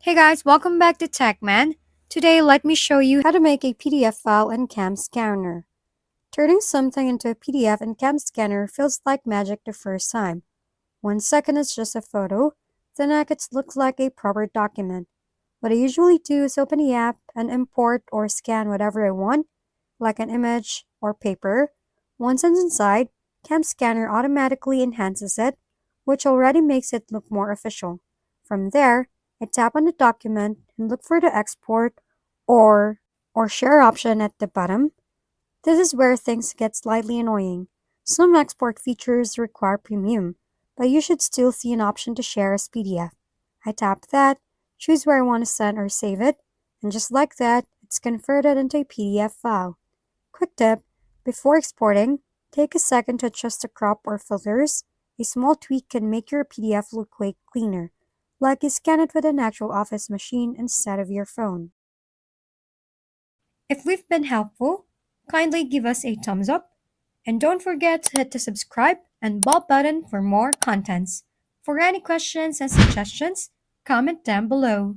Hey guys, welcome back to TechMan. Today, let me show you how to make a PDF file in CamScanner. Turning something into a PDF in CamScanner feels like magic the first time. 1 second is just a photo, the next it looks like a proper document. What I usually do is open the app and import or scan whatever I want, like an image or paper. Once it's inside, CamScanner automatically enhances it, which already makes it look more official. From there, I tap on the document and look for the export or share option at the bottom. This is where things get slightly annoying. Some export features require premium, but you should still see an option to share as PDF. I tap that, choose where I want to send or save it, and just like that, it's converted into a PDF file. Quick tip: before exporting, take a second to adjust the crop or filters. A small tweak can make your PDF look way cleaner, like you scan it with an actual office machine instead of your phone. If we've been helpful, kindly give us a thumbs up and don't forget to hit the subscribe and bell button for more contents. For any questions and suggestions, comment down below.